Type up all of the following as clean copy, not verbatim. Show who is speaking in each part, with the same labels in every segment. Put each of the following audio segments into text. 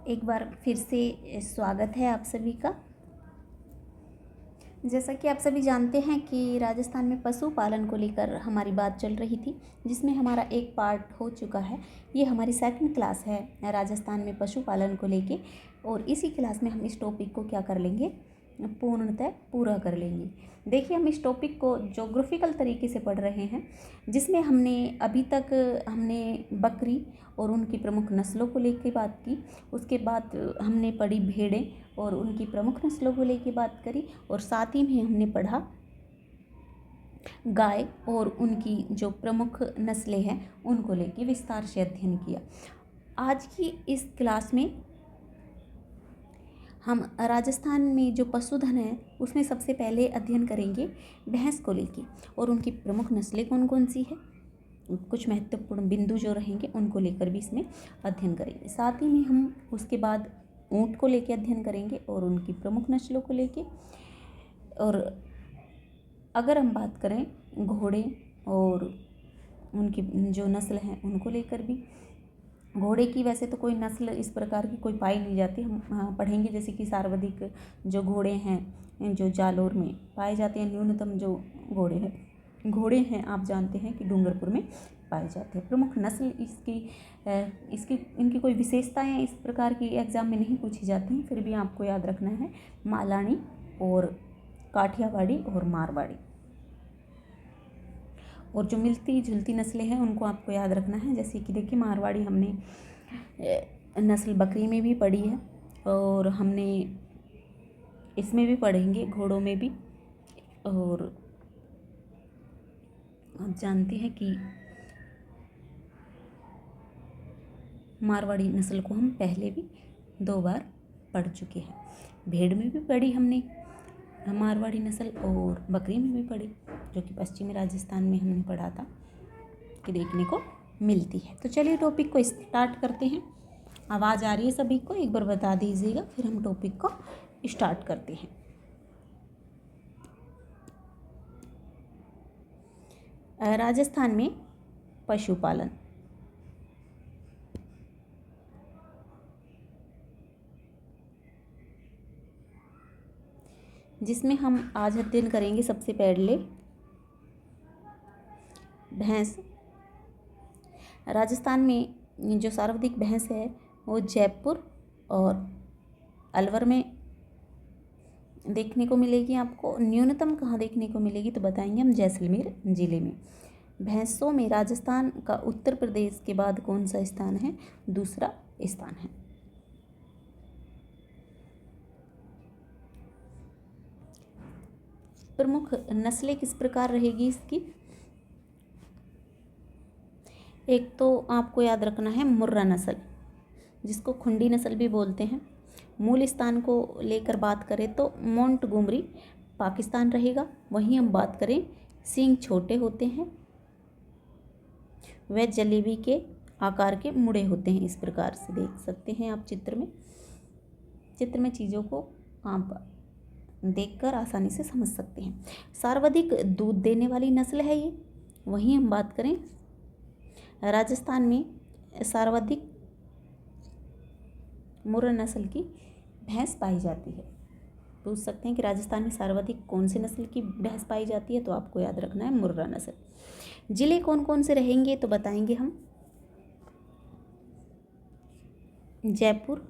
Speaker 1: एक बार फिर से स्वागत है आप सभी का। जैसा कि आप सभी जानते हैं कि राजस्थान में पशुपालन को लेकर हमारी बात चल रही थी, जिसमें हमारा एक पार्ट हो चुका है। ये हमारी सेकंड क्लास है राजस्थान में पशुपालन को लेके, और इसी क्लास में हम इस टॉपिक को क्या कर लेंगे, पूर्णतः पूरा कर लेंगे। देखिए, हम इस टॉपिक को ज्योग्राफिकल तरीके से पढ़ रहे हैं, जिसमें अभी तक हमने बकरी और उनकी प्रमुख नस्लों को लेकर बात की। उसके बाद हमने पढ़ी भेड़ें और उनकी प्रमुख नस्लों को लेकर बात करी, और साथ ही में हमने पढ़ा गाय और उनकी जो प्रमुख नस्लें हैं उनको लेकर विस्तार से अध्ययन किया। आज की इस क्लास में हम राजस्थान में जो पशुधन है उसमें सबसे पहले अध्ययन करेंगे भैंस को लेके, और उनकी प्रमुख नस्लें कौन कौन सी है। कुछ महत्वपूर्ण बिंदु जो रहेंगे उनको लेकर भी इसमें अध्ययन करेंगे। साथ ही में हम उसके बाद ऊँट को लेके अध्ययन करेंगे और उनकी प्रमुख नस्लों को लेके। और अगर हम बात करें घोड़े और उनकी जो नस्ल हैं उनको लेकर भी, घोड़े की वैसे तो कोई नस्ल इस प्रकार की कोई पाई नहीं जाती, हम पढ़ेंगे। जैसे कि सर्वाधिक जो घोड़े हैं जो जालोर में पाए जाते हैं, न्यूनतम जो घोड़े हैं आप जानते हैं कि डूंगरपुर में पाए जाते हैं। प्रमुख नस्ल इनकी कोई विशेषताएं इस प्रकार की एग्जाम में नहीं पूछी जाती हैं, फिर भी आपको याद रखना है मालानी और काठियावाड़ी और मारवाड़ी। और जो मिलती जुलती नस्लें हैं उनको आपको याद रखना है। जैसे कि देखिए, मारवाड़ी हमने नस्ल बकरी में भी पढ़ी है, और हमने इसमें भी पढ़ेंगे घोड़ों में भी। और आप जानते हैं कि मारवाड़ी नस्ल को हम पहले भी 2 बार पढ़ चुके हैं। भेड़ में भी पढ़ी हमने मारवाड़ी नस्ल, और बकरी में भी पढ़ी, जो कि पश्चिमी राजस्थान में हमने पढ़ा था कि देखने को मिलती है। तो चलिए टॉपिक को स्टार्ट करते हैं। आवाज़ आ रही है सभी को, एक बार बता दीजिएगा, फिर हम टॉपिक को स्टार्ट करते हैं। राजस्थान में पशुपालन। जिसमें हम आज अध्ययन करेंगे सबसे पहले भैंस। राजस्थान में जो सर्वाधिक भैंस है वो जयपुर और अलवर में देखने को मिलेगी। आपको न्यूनतम कहाँ देखने को मिलेगी तो बताएंगे हम, जैसलमेर जिले में। भैंसों में राजस्थान का उत्तर प्रदेश के बाद कौन सा स्थान है? दूसरा स्थान है। प्रमुख नस्लें किस प्रकार रहेगी इसकी? एक तो आपको याद रखना है मुर्रा नस्ल, जिसको खुंडी नस्ल भी बोलते हैं। मूल स्थान को लेकर बात करें तो मोंटगोमरी पाकिस्तान रहेगा। वहीं हम बात करें, सींग छोटे होते हैं, वे जलेबी के आकार के मुड़े होते हैं। इस प्रकार से देख सकते हैं आप चित्र में चीज़ों को आप देखकर आसानी से समझ सकते हैं। सर्वाधिक दूध देने वाली नस्ल है ये। वहीं हम बात करें राजस्थान में सर्वाधिक मुर्रा नस्ल की भैंस पाई जाती है। पूछ सकते हैं कि राजस्थान में सर्वाधिक कौन सी नस्ल की भैंस पाई जाती है, तो आपको याद रखना है मुर्रा नस्ल। जिले कौन कौन से रहेंगे तो बताएंगे हम, जयपुर,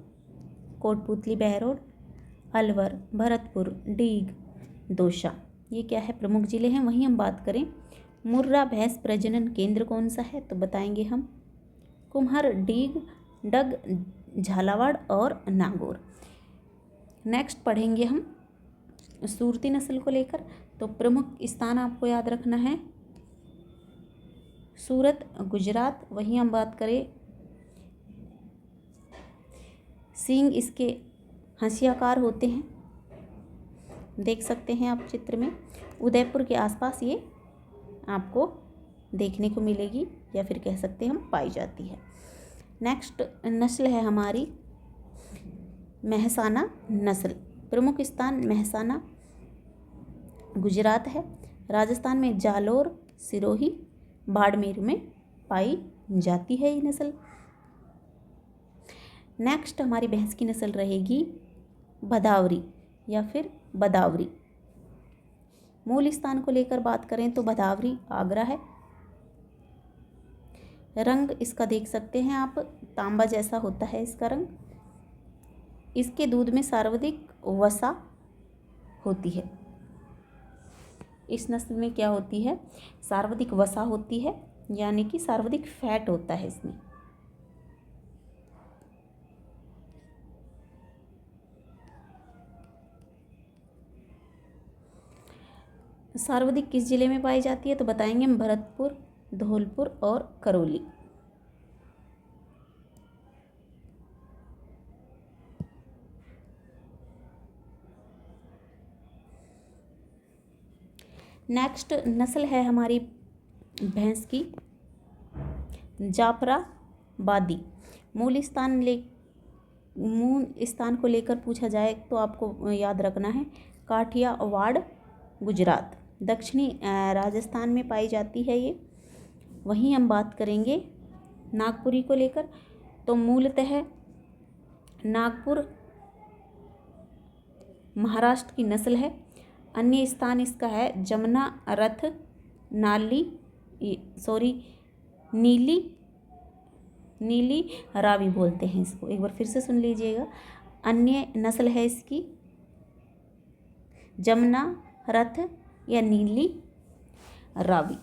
Speaker 1: कोटपुतली, बहरोड, अलवर, भरतपुर, डीग, दौसा, ये क्या है? प्रमुख जिले हैं। वहीं हम बात करें मुर्रा भैंस प्रजनन केंद्र कौन सा है तो बताएंगे हम, कुम्हर, डीग, डग, झालावाड़ और नागौर। नेक्स्ट पढ़ेंगे हम सूरती नस्ल को लेकर, तो प्रमुख स्थान आपको याद रखना है सूरत, गुजरात। वहीं हम बात करें सींग इसके हंसियाकार होते हैं, देख सकते हैं आप चित्र में। उदयपुर के आसपास ये आपको देखने को मिलेगी, या फिर कह सकते हैं हम पाई जाती है। नेक्स्ट नस्ल है हमारी मेहसाना नस्ल। प्रमुख स्थान मेहसाना गुजरात है। राजस्थान में जालोर, सिरोही, बाड़मेर में पाई जाती है ये नस्ल। नेक्स्ट हमारी भैंस की नस्ल रहेगी भदावरी या फिर बदावरी। मूल स्थान को लेकर बात करें तो भदावरी आगरा है। रंग इसका देख सकते हैं आप, तांबा जैसा होता है इसका रंग। इसके दूध में सर्वाधिक वसा होती है। इस नस्ल में क्या होती है, सर्वाधिक वसा होती है, यानी कि सर्वाधिक फैट होता है इसमें। सर्वाधिक किस जिले में पाई जाती है तो बताएंगे हम भरतपुर, धौलपुर और करौली। नेक्स्ट नस्ल है हमारी भैंस की जाफराबादी। मूल स्थान को लेकर पूछा जाए तो आपको याद रखना है काठियावाड़, गुजरात। दक्षिणी राजस्थान में पाई जाती है ये। वहीं हम बात करेंगे नागपुरी को लेकर तो मूलतः नागपुर महाराष्ट्र की नस्ल है। अन्य स्थान इसका है जमुना, रथ, नीली रावी बोलते हैं इसको। एक बार फिर से सुन लीजिएगा, अन्य नस्ल है इसकी जमुना, रथ या नीली रावी।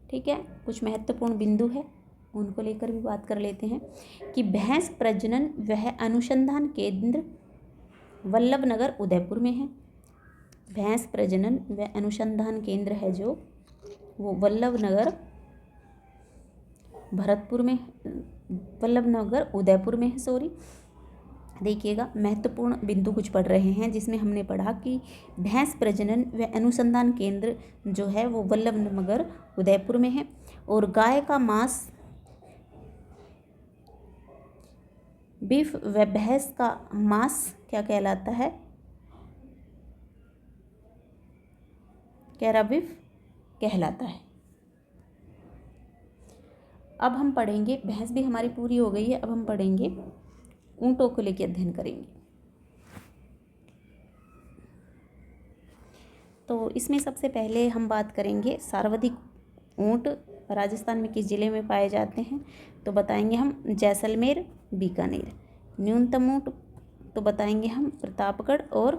Speaker 1: ठीक है, कुछ महत्वपूर्ण बिंदु है उनको लेकर भी बात कर लेते हैं कि भैंस प्रजनन वह अनुसंधान केंद्र वल्लभ नगर उदयपुर में है। भैंस प्रजनन व अनुसंधान केंद्र है जो वो वल्लभ नगर उदयपुर में है। देखिएगा, महत्वपूर्ण बिंदु कुछ पढ़ रहे हैं जिसमें हमने पढ़ा कि भैंस प्रजनन व अनुसंधान केंद्र जो है वो वल्लभ नगर उदयपुर में है। और गाय का मांस बीफ व भैंस का मांस क्या कहलाता है, कैरा बीफ कहलाता है। अब हम पढ़ेंगे, भैंस भी हमारी पूरी हो गई है, अब हम पढ़ेंगे ऊँटों को लेकर अध्ययन करेंगे। तो इसमें सबसे पहले हम बात करेंगे सर्वाधिक ऊँट राजस्थान में किस जिले में पाए जाते हैं तो बताएंगे हम जैसलमेर, बीकानेर। न्यूनतम ऊँट तो बताएंगे हम प्रतापगढ़ और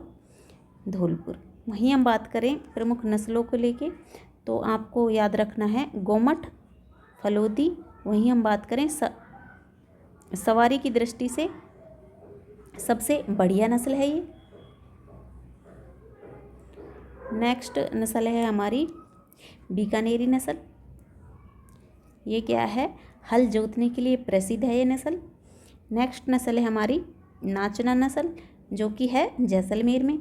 Speaker 1: धौलपुर। वहीं हम बात करें प्रमुख नस्लों को लेके तो आपको याद रखना है गोमठ, फलोदी। वहीं हम बात करें सवारी की दृष्टि से सबसे बढ़िया नस्ल है ये। नेक्स्ट नस्ल है हमारी बीकानेरी नस्ल। ये क्या है, हल जोतने के लिए प्रसिद्ध है ये नस्ल। नेक्स्ट नस्ल है हमारी नाचना नस्ल जो कि है जैसलमेर में।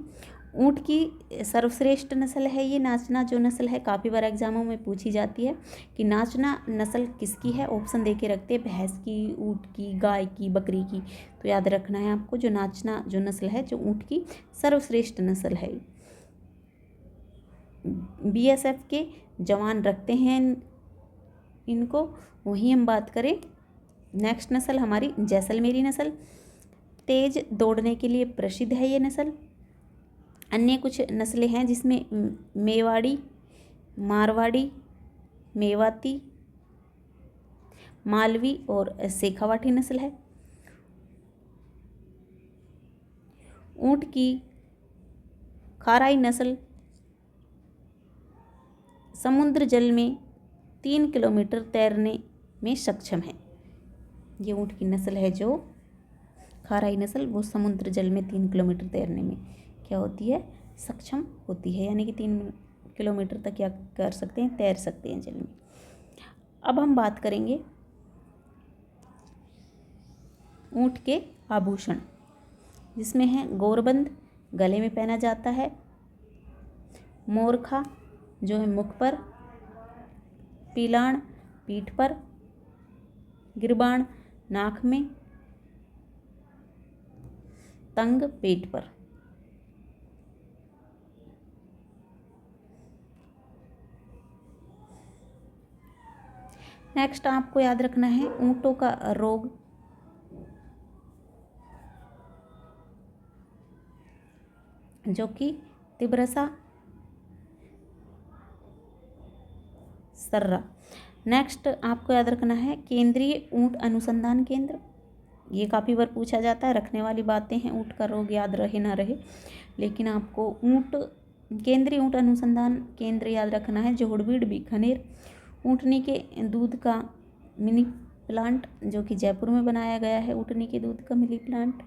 Speaker 1: ऊँट की सर्वश्रेष्ठ नस्ल है ये नाचना जो नस्ल है, काफ़ी बार एग्जामों में पूछी जाती है कि नाचना नस्ल किसकी है। ऑप्शन दे के रखते हैं भैंस की, ऊँट की, गाय की, बकरी की। तो याद रखना है आपको जो नाचना जो नस्ल है जो ऊँट की सर्वश्रेष्ठ नस्ल है। बीएसएफ के जवान रखते हैं इनको। वहीं हम बात करें नेक्स्ट नस्ल हमारी जैसलमेरी नस्ल, तेज दौड़ने के लिए प्रसिद्ध है ये नस्ल। अन्य कुछ नस्लें हैं जिसमें मेवाड़ी, मारवाड़ी, मेवाती, मालवी और शेखावाटी नस्ल है। ऊँट की खाराई नस्ल समुद्र जल में 3 किलोमीटर तैरने में सक्षम है। ये ऊँट की नस्ल है जो खाराई नस्ल, वो समुद्र जल में 3 किलोमीटर तैरने में क्या होती है, सक्षम होती है, यानी कि 3 किलोमीटर तक क्या कर सकते हैं, तैर सकते हैं जल में। अब हम बात करेंगे ऊँट के आभूषण जिसमें है गोरबंद, गले में पहना जाता है, मोरखा जो है मुख पर, पीलाण पीठ पर, गिरबाण नाक में, तंग पेट पर। नेक्स्ट आपको याद रखना है ऊँटों का रोग, जो कि तिब्रसा सर्रा। नेक्स्ट आपको याद रखना है केंद्रीय ऊँट अनुसंधान केंद्र, ये काफ़ी बार पूछा जाता है, रखने वाली बातें हैं, ऊँट का रोग याद रहे ना रहे, लेकिन आपको केंद्रीय ऊँट अनुसंधान केंद्र याद रखना है जोहड़बीड़ बीकानेर। ऊँटनी के दूध का मिनी प्लांट जो कि जयपुर में बनाया गया है, ऊँटनी के दूध का मिनी प्लांट।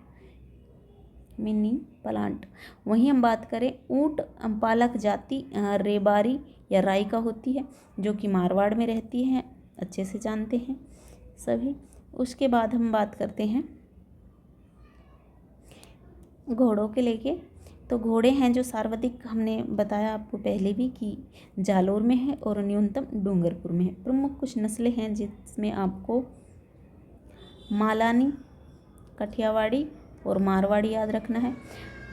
Speaker 1: वहीं हम बात करें ऊँट पालक जाति रेबारी या राई का होती है, जो कि मारवाड़ में रहती है, अच्छे से जानते हैं सभी। उसके बाद हम बात करते हैं घोड़ों के लेके। तो घोड़े हैं जो सर्वाधिक, हमने बताया आपको पहले भी कि जालोर में है और न्यूनतम डूंगरपुर में है। प्रमुख कुछ नस्लें हैं जिसमें आपको मालानी, कठियावाड़ी और मारवाड़ी याद रखना है।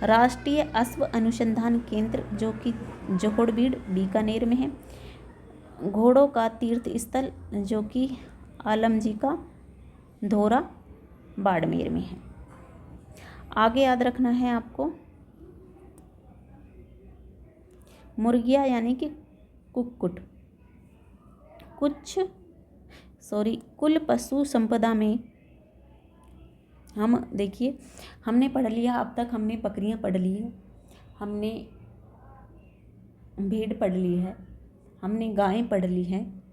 Speaker 1: राष्ट्रीय अश्व अनुसंधान केंद्र जो कि जोहड़बीड़ बीकानेर में है। घोड़ों का तीर्थ स्थल जो कि आलमजी का धोरा बाड़मेर में है। आगे याद रखना है आपको मुर्गिया यानी कि कुक्कुट। कुल पशु संपदा में हम देखिए, हमने पढ़ लिया, अब तक हमने बकरियां पढ़ ली है, हमने भेड़ पढ़ ली है, हमने गायें पढ़ ली हैं,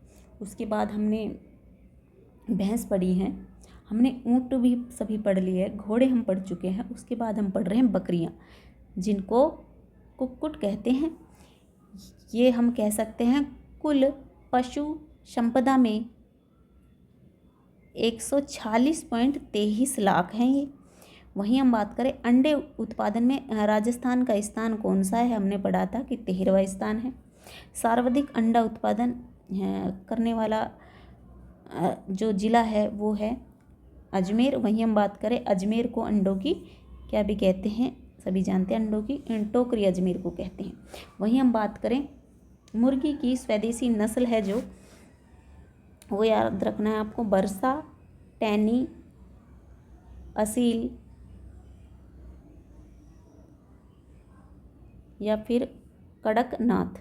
Speaker 1: उसके बाद हमने भैंस पढ़ी हैं, हमने ऊँट भी सभी पढ़ लिए हैं, घोड़े हम पढ़ चुके हैं। उसके बाद हम पढ़ रहे हैं बकरियां, जिनको कुक्कुट कहते हैं। ये हम कह सकते हैं कुल पशु संपदा में 146.23 लाख हैं ये। वहीं हम बात करें अंडे उत्पादन में राजस्थान का स्थान कौन सा है, हमने पढ़ा था कि 13वां स्थान है। सर्वाधिक अंडा उत्पादन करने वाला जो ज़िला है वो है अजमेर। वहीं हम बात करें अजमेर को अंडों की क्या भी कहते हैं, सभी जानते हैं, अंडों की टोकरी अजमेर को कहते हैं। वहीं हम बात करें मुर्गी की स्वदेशी नस्ल है जो, वो याद रखना है आपको, बरसा, टैनी, असील या फिर कड़कनाथ,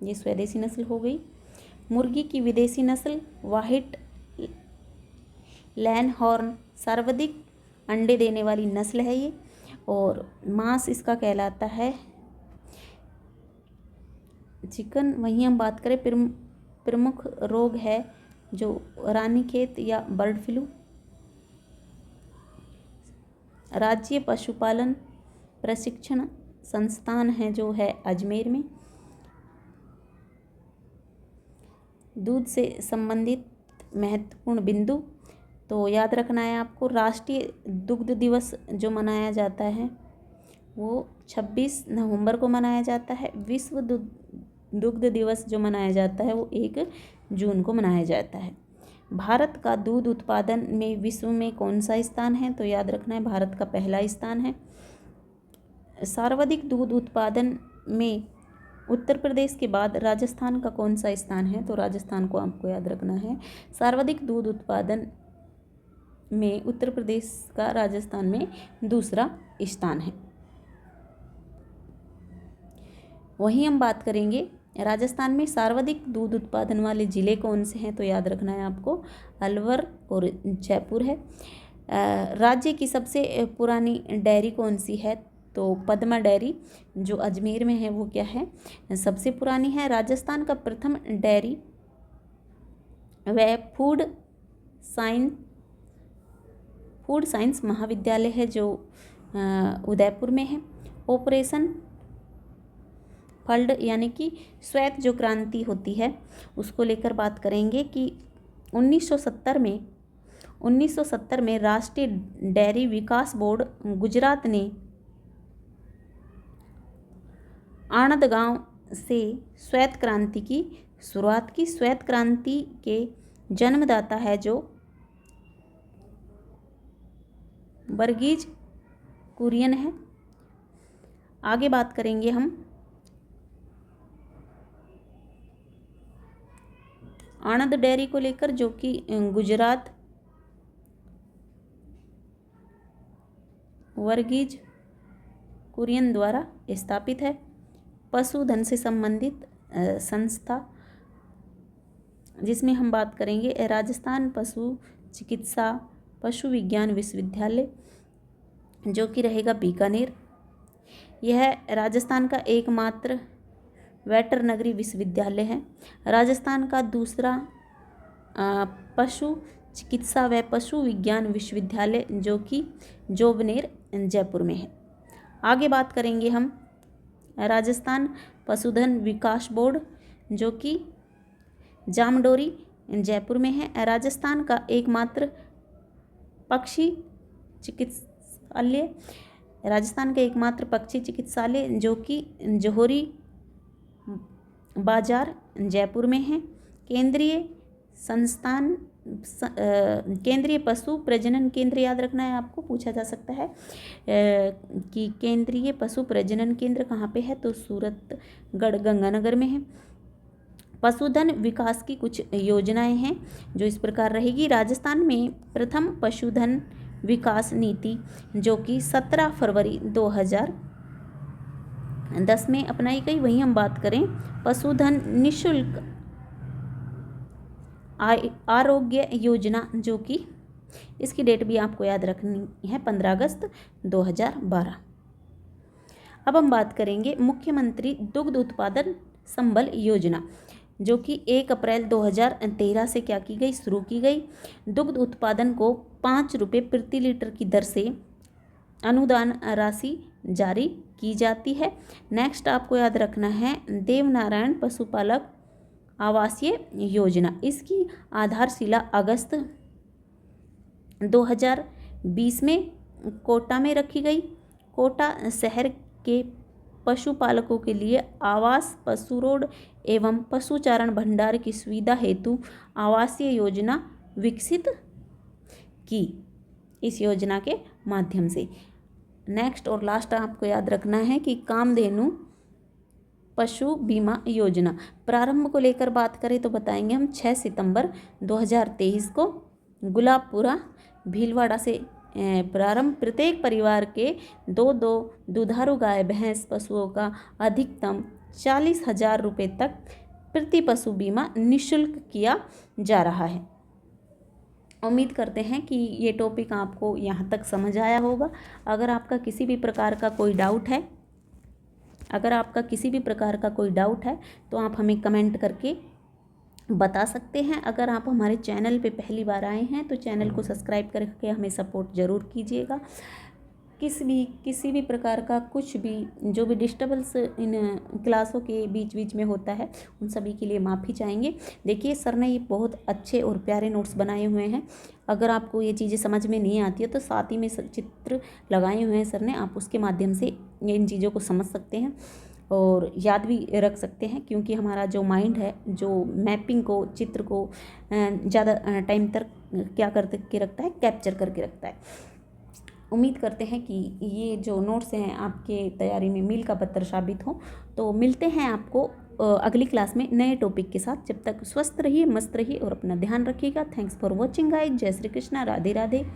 Speaker 1: ये स्वदेशी नस्ल हो गई। मुर्गी की विदेशी नस्ल व्हाइट लैनहॉर्न सर्वाधिक अंडे देने वाली नस्ल है ये, और मांस इसका कहलाता है चिकन। वहीं हम बात करें प्रमुख रोग है जो रानीखेत या बर्ड फ्लू। राज्य पशुपालन प्रशिक्षण संस्थान है जो है अजमेर में। दूध से संबंधित महत्वपूर्ण बिंदु तो याद रखना है आपको, राष्ट्रीय दुग्ध दिवस जो मनाया जाता है वो 26 नवंबर को मनाया जाता है। विश्व दुग्ध दिवस जो मनाया जाता है वो 1 जून को मनाया जाता है। भारत का दूध उत्पादन में विश्व में कौन सा स्थान है, तो याद रखना है भारत का पहला स्थान है। सर्वाधिक दूध उत्पादन में उत्तर प्रदेश के बाद राजस्थान का कौन सा स्थान है, तो राजस्थान को आपको याद रखना है। सर्वाधिक दूध उत्पादन में उत्तर प्रदेश का राजस्थान में दूसरा स्थान है। वहीं हम बात करेंगे राजस्थान में सर्वाधिक दूध उत्पादन वाले ज़िले कौन से हैं, तो याद रखना है आपको अलवर और जयपुर है। राज्य की सबसे पुरानी डेयरी कौन सी है, तो पद्मा डेयरी जो अजमेर में है वो क्या है, सबसे पुरानी है। राजस्थान का प्रथम डेयरी वह फूड साइंस महाविद्यालय है जो उदयपुर में है। ऑपरेशन फ्लड यानी कि श्वेत जो क्रांति होती है उसको लेकर बात करेंगे कि 1970 में राष्ट्रीय डेयरी विकास बोर्ड गुजरात ने आणंद गांव से श्वेत क्रांति की शुरुआत की। श्वेत क्रांति के जन्मदाता है जो वर्गीज कुरियन है। आगे बात करेंगे हम आनंद डेयरी को लेकर, जो कि गुजरात वर्गीज कुरियन द्वारा स्थापित है। पशुधन से संबंधित संस्था जिसमें हम बात करेंगे राजस्थान पशु चिकित्सा पशु विज्ञान विश्वविद्यालय, जो कि रहेगा बीकानेर। यह राजस्थान का एकमात्र वेटरनरी विश्वविद्यालय है। राजस्थान का दूसरा पशु चिकित्सा व पशु विज्ञान विश्वविद्यालय, जो कि जोबनेर जयपुर में है। आगे बात करेंगे हम राजस्थान पशुधन विकास बोर्ड, जो कि जामडोरी जयपुर में है। राजस्थान का एकमात्र पक्षी चिकित्सालय, राजस्थान का एकमात्र पक्षी चिकित्सालय, जो कि जोहरी बाजार जयपुर में है। केंद्रीय पशु प्रजनन केंद्र याद रखना है आपको, पूछा जा सकता है कि केंद्रीय पशु प्रजनन केंद्र कहाँ पे है, तो सूरतगढ़ गंगानगर में है। पशुधन विकास की कुछ योजनाएं हैं जो इस प्रकार रहेगी। राजस्थान में प्रथम पशुधन विकास नीति, जो कि 17 फरवरी 2010 में अपनाई गई। वहीं हम बात करें पशुधन निःशुल्क आरोग्य योजना, जो कि इसकी डेट भी आपको याद रखनी है, 15 अगस्त 2012। अब हम बात करेंगे मुख्यमंत्री दुग्ध उत्पादन संबल योजना, जो कि 1 अप्रैल 2013 से क्या की गई, शुरू की गई। दुग्ध उत्पादन को 5 रुपये प्रति लीटर की दर से अनुदान राशि जारी की जाती है। नेक्स्ट आपको याद रखना है देवनारायण पशुपालक आवासीय योजना। इसकी आधारशिला अगस्त 2020 में कोटा में रखी गई। कोटा शहर के पशुपालकों के लिए आवास, पशु रोड एवं पशुचारण भंडार की सुविधा हेतु आवासीय योजना विकसित की इस योजना के माध्यम से। नेक्स्ट और लास्ट आपको याद रखना है कि कामधेनु पशु बीमा योजना प्रारंभ को लेकर बात करें तो बताएंगे हम 6 सितंबर 2023 को गुलाबपुरा भीलवाड़ा से प्रारंभ। प्रत्येक परिवार के 2 दुधारू गाय भैंस पशुओं का अधिकतम 40,000 रुपये तक प्रति पशु बीमा निःशुल्क किया जा रहा है। उम्मीद करते हैं कि ये टॉपिक आपको यहाँ तक समझ आया होगा। अगर आपका किसी भी प्रकार का कोई डाउट है तो आप हमें कमेंट करके बता सकते हैं। अगर आप हमारे चैनल पे पहली बार आए हैं तो चैनल को सब्सक्राइब करके हमें सपोर्ट ज़रूर कीजिएगा। किसी भी प्रकार का कुछ भी जो भी डिस्टर्बेंस इन क्लासों के बीच में होता है उन सभी के लिए माफ़ी चाहेंगे। देखिए सर ने ये बहुत अच्छे और प्यारे नोट्स बनाए हुए हैं। अगर आपको ये चीज़ें समझ में नहीं आती है तो साथ ही में चित्र लगाए हुए हैं सर ने, आप उसके माध्यम से इन चीज़ों को समझ सकते हैं और याद भी रख सकते हैं, क्योंकि हमारा जो माइंड है जो मैपिंग को, चित्र को ज़्यादा टाइम तक क्या करके रखता है, कैप्चर करके रखता है। उम्मीद करते हैं कि ये जो नोट्स हैं आपके तैयारी में मील का पत्थर साबित हो। तो मिलते हैं आपको अगली क्लास में नए टॉपिक के साथ। जब तक स्वस्थ रहिए, मस्त रहिए और अपना ध्यान रखिएगा। Thanks for watching guys. जय श्री कृष्णा, राधे राधे।